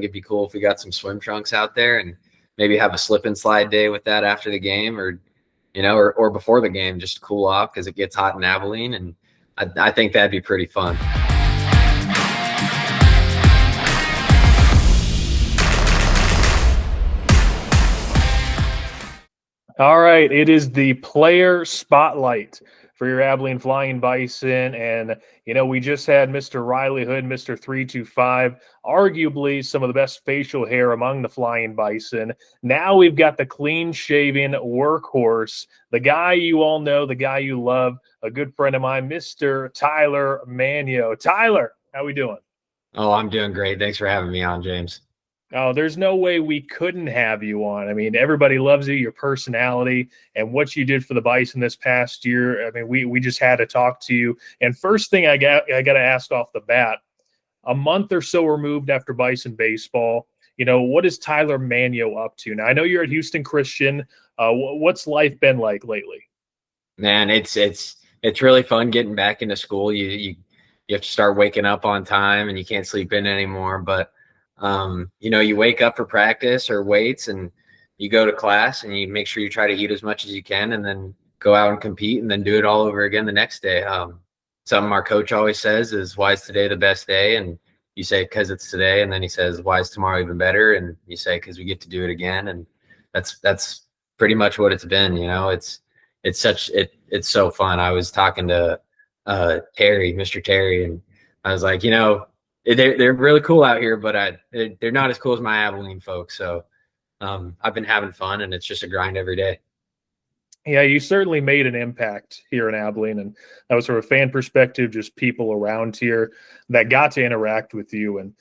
it'd be cool if we got some swim trunks out there and maybe have a slip and slide day with that after the game, or or before the game, just to cool off because it gets hot in Abilene, and I think that'd be pretty fun. All right, it is the player spotlight for your Abilene Flying Bison. And, we just had Mr. Riley Hood, Mr. 325, arguably some of the best facial hair among the Flying Bison. Now we've got the clean-shaven workhorse, the guy you all know, the guy you love, a good friend of mine, Mr. Tyler Manyo. Tyler, how we doing? Oh, I'm doing great. Thanks for having me on, James. Oh, there's no way we couldn't have you on. I mean, everybody loves you, your personality, and what you did for the Bison this past year. I mean, we just had to talk to you. And first thing I got to ask off the bat, a month or so removed after Bison baseball, what is Tyler Manyo up to? Now, I know you're at Houston Christian. What's life been like lately? Man, it's really fun getting back into school. You have to start waking up on time, and you can't sleep in anymore, but you wake up for practice or weights, and you go to class, and you make sure you try to eat as much as you can, and then go out and compete, and then do it all over again the next day. Something our coach always says is, why is today the best day? And you say, because it's today. And then he says, why is tomorrow even better? And you say, because we get to do it again. And that's pretty much what it's been. It's so fun. I was talking to Terry, Mr. Terry, and I was like, they're really cool out here, but they're not as cool as my Abilene folks. So I've been having fun, and it's just a grind every day. Yeah, you certainly made an impact here in Abilene, and that was from a fan perspective, just people around here that got to interact with you. And,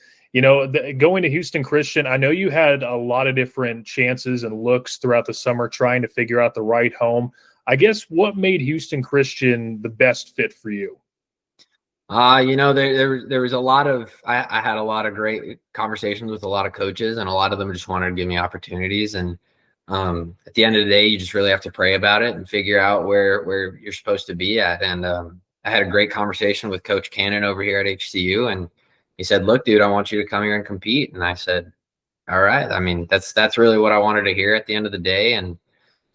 going to Houston Christian, I know you had a lot of different chances and looks throughout the summer trying to figure out the right home. I guess what made Houston Christian the best fit for you? There was a lot of I had a lot of great conversations with a lot of coaches, and a lot of them just wanted to give me opportunities. And at the end of the day, you just really have to pray about it and figure out where you're supposed to be at. And I had a great conversation with Coach Cannon over here at HCU, and he said, "Look, dude, I want you to come here and compete." And I said, "All right." I mean, that's really what I wanted to hear at the end of the day, and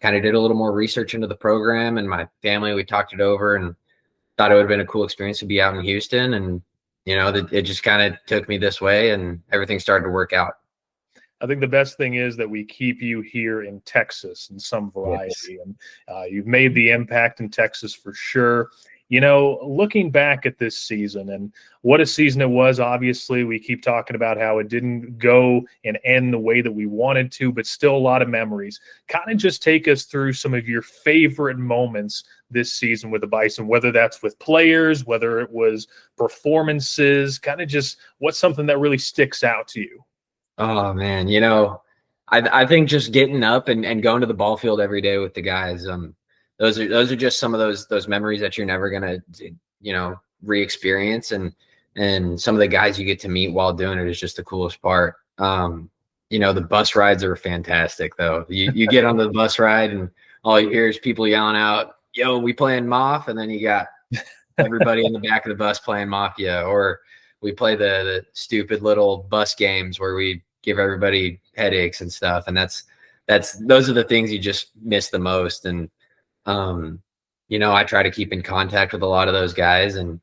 kind of did a little more research into the program and my family. We talked it over and thought it would have been a cool experience to be out in Houston. And, it just kind of took me this way, and everything started to work out. I think the best thing is that we keep you here in Texas in some variety. Yes. And you've made the impact in Texas for sure. Looking back at this season and what a season it was, obviously we keep talking about how it didn't go and end the way that we wanted to, but still a lot of memories. Kind of just take us through some of your favorite moments this season with the Bison, whether that's with players, whether it was performances, kind of just what's something that really sticks out to you. Oh man, I think just getting up and going to the ball field every day with the guys, those are just some of those memories that you're never gonna re-experience, and some of the guys you get to meet while doing it is just the coolest part. The bus rides are fantastic though. You get on the bus ride and all you hear is people yelling out, "Yo, we playing Moth," and then you got everybody in the back of the bus playing Mafia, or we play the stupid little bus games where we give everybody headaches and stuff. And those are the things you just miss the most. And, I try to keep in contact with a lot of those guys, and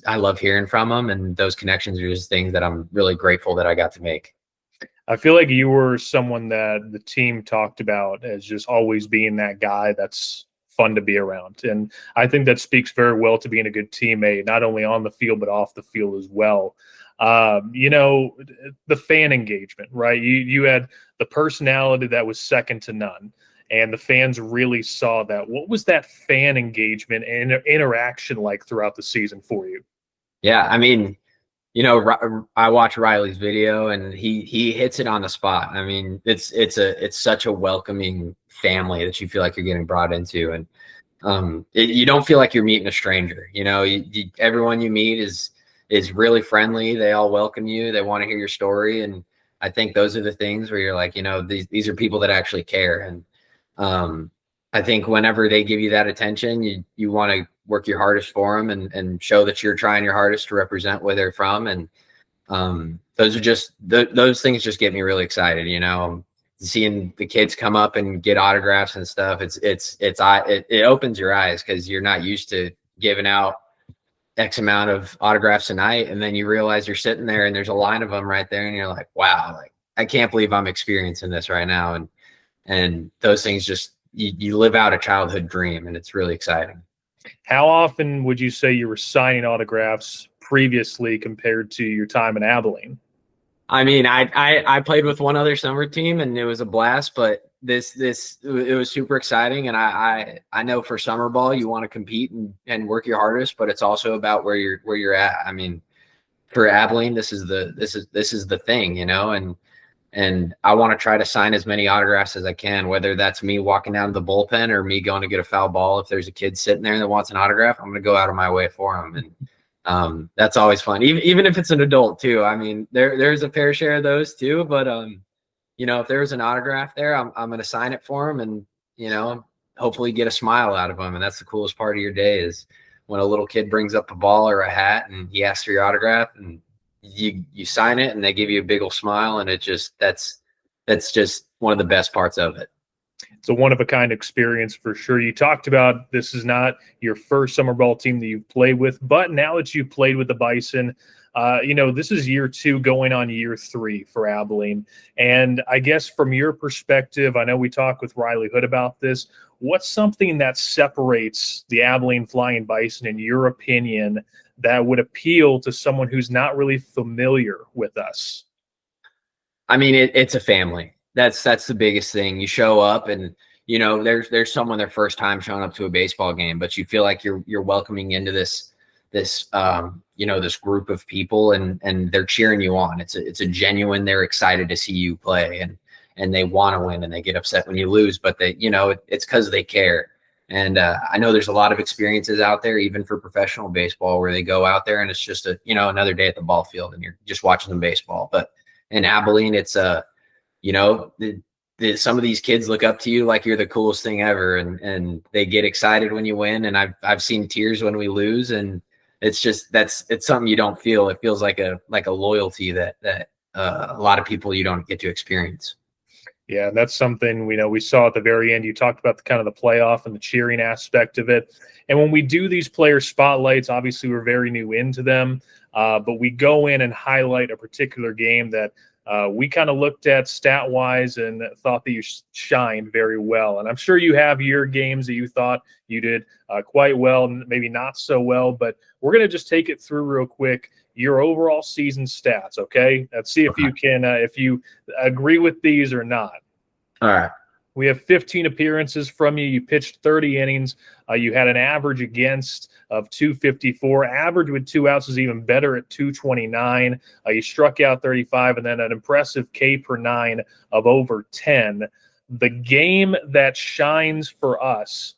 I love hearing from them. And those connections are just things that I'm really grateful that I got to make. I feel like you were someone that the team talked about as just always being that guy that's fun to be around. And I think that speaks very well to being a good teammate, not only on the field, but off the field as well. The fan engagement, right? You had the personality that was second to none, and the fans really saw that. What was that fan engagement and interaction like throughout the season for you? Yeah, I mean, I watch Riley's video, and he hits it on the spot. I mean, it's such a welcoming family that you feel like you're getting brought into, and you don't feel like you're meeting a stranger. Everyone you meet is really friendly. They all welcome you. They want to hear your story, and I think those are the things where you're like, these are people that actually care. And I think whenever they give you that attention, you want to work your hardest for them and show that you're trying your hardest to represent where they're from. And Those are just those things just get me really excited, you know, seeing the kids come up and get autographs and stuff. It opens your eyes because you're not used to giving out X amount of autographs a night, and then you realize you're sitting there and there's a line of them right there, and you're like, wow, like I can't believe I'm experiencing this right now. And those things just you live out a childhood dream, and it's really exciting. How often would you say you were signing autographs previously compared to your time in Abilene? I mean, I played with one other summer team and it was a blast, but it was super exciting. And I know for summer ball you want to compete and work your hardest, but it's also about where you're at. I mean, for Abilene, this is the thing, you know, and I want to try to sign as many autographs as I can, whether that's me walking down to the bullpen or me going to get a foul ball. If there's a kid sitting there that wants an autograph, I'm going to go out of my way for him. And that's always fun, even if it's an adult too. I mean, there's a fair share of those too, but you know, if there was an autograph there, I'm going to sign it for him, and you know, hopefully get a smile out of him. And that's the coolest part of your day is when a little kid brings up a ball or a hat and he asks for your autograph, and you sign it and they give you a big old smile, and that's just one of the best parts of it. It's a one-of-a-kind experience for sure. You talked about this is not your first summer ball team that you've played with, but now that you've played with the Bison, you know, this is year 2 going on year 3 for Abilene. And I guess from your perspective, I know we talked with Riley Hood about this. What's something that separates the Abilene Flying Bison, in your opinion, that would appeal to someone who's not really familiar with us? I mean, it's a family. That's the biggest thing. You show up and, you know, there's someone their first time showing up to a baseball game, but you feel like you're welcoming into this you know, this group of people, and they're cheering you on. It's a genuine, they're excited to see you play, and they want to win, and they get upset when you lose, but they, you know, it's because they care. And I know there's a lot of experiences out there, even for professional baseball, where they go out there and it's just you know, another day at the ball field and you're just watching them baseball. But in Abilene, it's you know, some of these kids look up to you like you're the coolest thing ever, and they get excited when you win. And I've seen tears when we lose, and it's just it's something you don't feel. It feels like a loyalty that a lot of people you don't get to experience. Yeah, that's something we saw at the very end. You talked about the kind of the playoff and the cheering aspect of it. And when we do these player spotlights, obviously we're very new into them, but we go in and highlight a particular game that we kind of looked at stat-wise and thought that you shined very well. And I'm sure you have your games that you thought you did quite well, and maybe not so well, but we're going to just take it through real quick. Your overall season stats, okay? Let's see if you can, if you agree with these or not. All right. We have 15 appearances from you. You pitched 30 innings. You had an average against of 254. Average with 2 outs is even better at 229. You struck out 35, and then an impressive K per 9 of over 10. The game that shines for us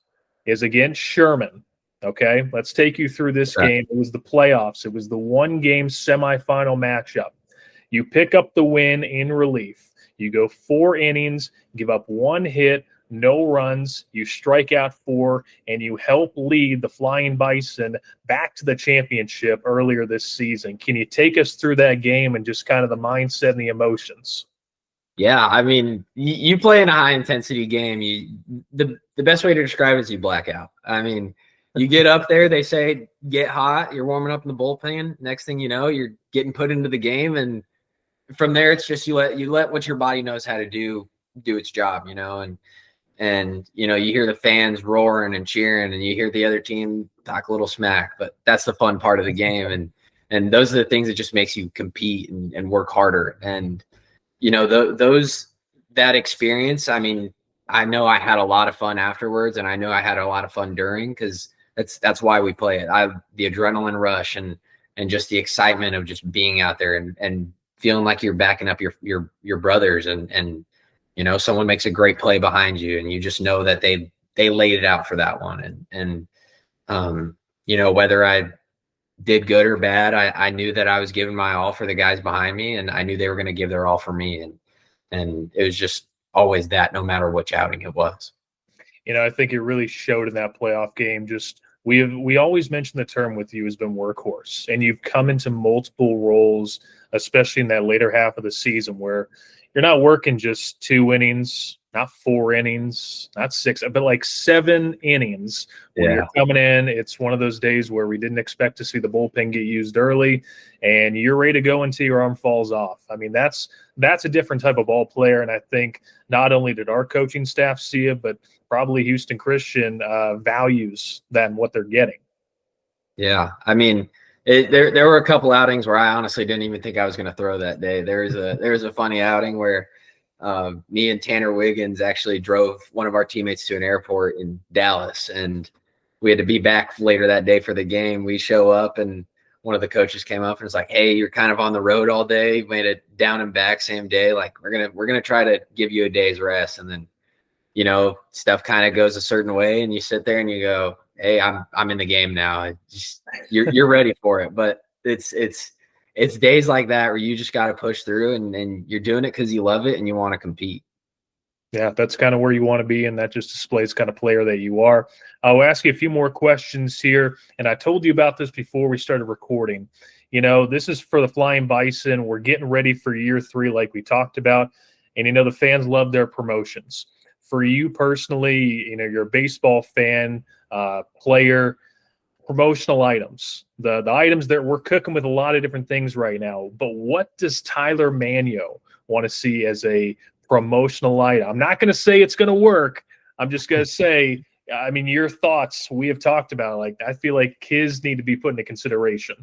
is against Sherman. Okay, let's take you through this game. It was the playoffs. It was the 1-game semifinal matchup. You pick up the win in relief. You go 4 innings, give up 1 hit, no runs, you strike out 4, and you help lead the Flying Bison back to the championship earlier this season. Can you take us through that game and just kind of the mindset and the emotions? Yeah, I mean, you play in a high-intensity game. The best way to describe it is you black out. I mean, you get up there, they say get hot, you're warming up in the bullpen. Next thing you know, you're getting put into the game, and from there it's just you let what your body knows how to do its job, you know, and you know, you hear the fans roaring and cheering, and you hear the other team talk a little smack, but that's the fun part of the game, and those are the things that just makes you compete and work harder. And you know, that experience, I mean, I know I had a lot of fun afterwards, and I know I had a lot of fun during, because that's why we play it. The adrenaline rush and just the excitement of just being out there and feeling like you're backing up your brothers, and you know, someone makes a great play behind you, and you just know that they laid it out for that one. And you know, whether I did good or bad, I knew that I was giving my all for the guys behind me, and I knew they were going to give their all for me, and it was just always that, no matter which outing it was. You know, I think it really showed in that playoff game. Just we always mention the term with you has been workhorse, and you've come into multiple roles especially in that later half of the season where you're not working just 2 innings, not 4 innings, not 6, but like 7 innings where you're coming in. It's one of those days where we didn't expect to see the bullpen get used early, and you're ready to go until your arm falls off. I mean, that's a different type of ball player, and I think not only did our coaching staff see it, but probably Houston Christian values than what they're getting. Yeah, I mean, there were a couple outings where I honestly didn't even think I was going to throw that day. There was a funny outing where me and Tanner Wiggins actually drove one of our teammates to an airport in Dallas, and we had to be back later that day for the game. We show up, and one of the coaches came up and was like, "Hey, you're kind of on the road all day. You made it down and back same day. Like we're gonna try to give you a day's rest." And then, stuff kind of goes a certain way, and you sit there and you go, "Hey, I'm in the game now. You're ready for it." But it's days like that where you just got to push through, and you're doing it because you love it and you want to compete. Yeah, that's kind of where you want to be, and that just displays kind of player that you are. I'll ask you a few more questions here, and I told you about this before we started recording. This is for the Flying Bison. We're getting ready for year 3 like we talked about, and the fans love their promotions. For you personally, you're a baseball fan, player, promotional items, the items that we're cooking with a lot of different things right now. But what does Tyler Manyo want to see as a promotional item? I'm not going to say it's going to work. I'm just going to say, I mean, your thoughts. We have talked about, like, I feel like kids need to be put into consideration.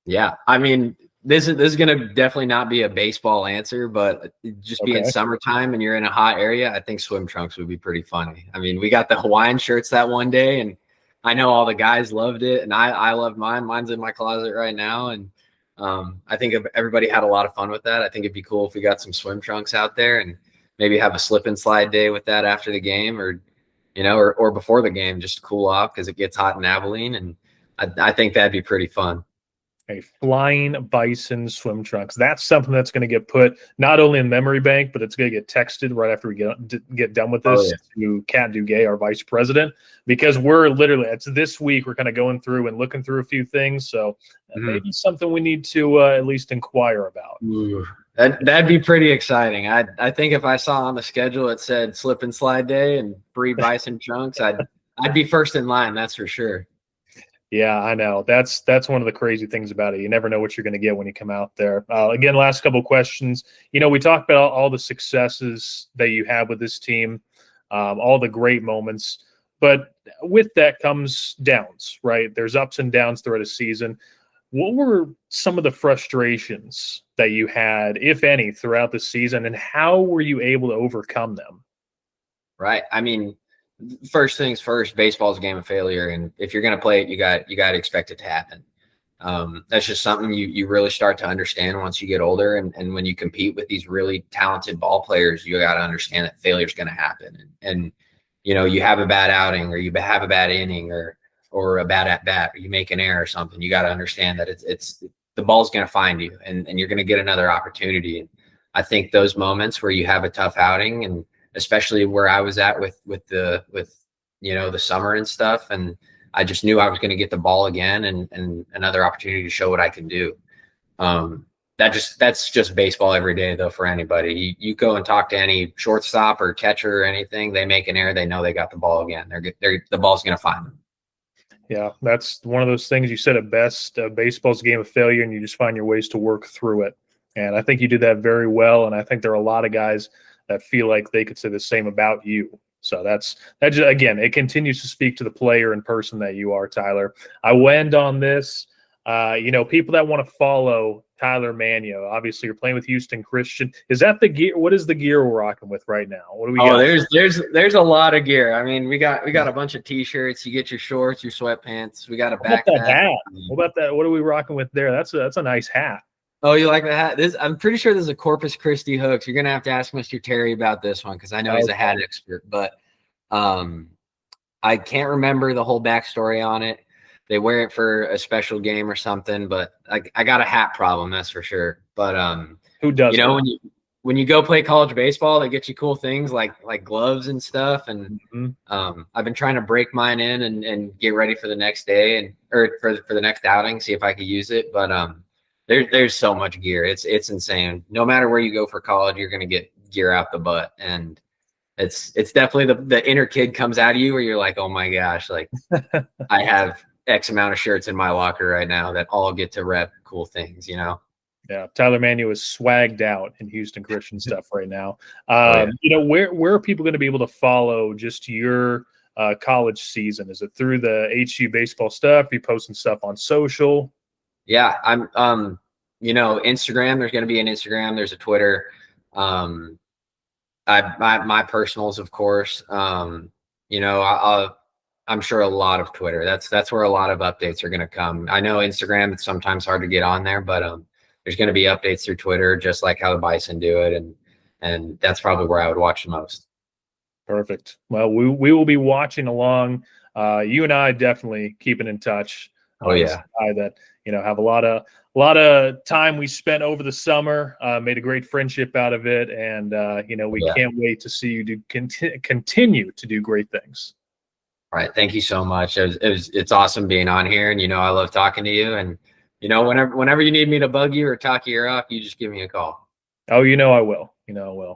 Yeah, I mean, this is going to definitely not be a baseball answer, but just being summertime and you're in a hot area, I think swim trunks would be pretty funny. I mean, we got the Hawaiian shirts that one day, and I know all the guys loved it, and I loved mine. Mine's in my closet right now, and I think if everybody had a lot of fun with that. I think it'd be cool if we got some swim trunks out there and maybe have a slip and slide day with that after the game, or or before the game, just to cool off because it gets hot in Abilene, and I think that'd be pretty fun. A Flying Bison swim trunks. That's something that's going to get put not only in memory bank, but it's going to get texted right after we get done with this to Kat Duguay, our vice president, because we're literally, it's this week, we're kind of going through and looking through a few things. So maybe something we need to at least inquire about. Ooh, that'd be pretty exciting. I think if I saw on the schedule it said slip and slide day and free Bison trunks, I'd be first in line. That's for sure. Yeah, I know. That's one of the crazy things about it. You never know what you're going to get when you come out there. Again, last couple of questions. We talked about all the successes that you have with this team, all the great moments. But with that comes downs, right? There's ups and downs throughout a season. What were some of the frustrations that you had, if any, throughout the season, and how were you able to overcome them? Right. I mean, first things first, baseball's a game of failure, and if you're going to play it, you got to expect it to happen. That's just something you really start to understand once you get older, and when you compete with these really talented ball players, you got to understand that failure is going to happen, and you have a bad outing, or you have a bad inning, or a bad at bat, or you make an error or something. You got to understand that it's the ball's going to find you, and you're going to get another opportunity. And I think those moments where you have a tough outing, and especially where I was at with the summer and stuff, and I just knew I was going to get the ball again and another opportunity to show what I can do. That's just baseball every day, though. For anybody, you go and talk to any shortstop or catcher or anything, they make an error, they know they got the ball again. The ball's going to find them. Yeah, that's one of those things you said it best. Baseball's a game of failure, and you just find your ways to work through it. And I think you did that very well. And I think there are a lot of guys that feel like they could say the same about you. So that's just, again, it continues to speak to the player and person that you are, Tyler. I will end on this. People that want to follow Tyler Manyo, obviously you're playing with Houston Christian. Is that the gear? What is the gear we're rocking with right now? What do we got? There's a lot of gear. I mean, we got a bunch of t-shirts. You get your shorts, your sweatpants. We got a backpack. What about that hat? What about that? What are we rocking with there? That's a nice hat. Oh, you like the hat? I'm pretty sure this is a Corpus Christi hoax. You're gonna have to ask Mr. Terry about this one because I know he's a hat expert. But I can't remember the whole backstory on it. They wear it for a special game or something. But I got a hat problem, that's for sure. But who does? When you go play college baseball, they get you cool things like gloves and stuff. And I've been trying to break mine in and get ready for the next day or for the next outing, see if I could use it. But There's so much gear. It's insane. No matter where you go for college, you're gonna get gear out the butt, and it's definitely the inner kid comes out of you where you're like, oh my gosh, like I have X amount of shirts in my locker right now that all get to rep cool things, you know. Yeah, Tyler Manyo is swagged out in Houston Christian stuff right now. Yeah. You know, where are people going to be able to follow just your college season? Is it through the HU baseball stuff? Are you posting stuff on social? Yeah, I'm you know, Instagram, there's going to be an Instagram, there's a Twitter. My personals, of course. You know, I'm sure a lot of Twitter. That's where a lot of updates are going to come. I know Instagram, it's sometimes hard to get on there, but there's going to be updates through Twitter, just like how the Bison do it, and that's probably where I would watch the most. Perfect. Well, we will be watching along. You and I definitely keeping in touch. Oh yeah, That have a lot of time we spent over the summer. Made a great friendship out of it, and we can't wait to see you continue to do great things. All right, thank you so much. It's awesome being on here, and I love talking to you. And whenever you need me to bug you or talk your ear off, you just give me a call. Oh, I will. I will.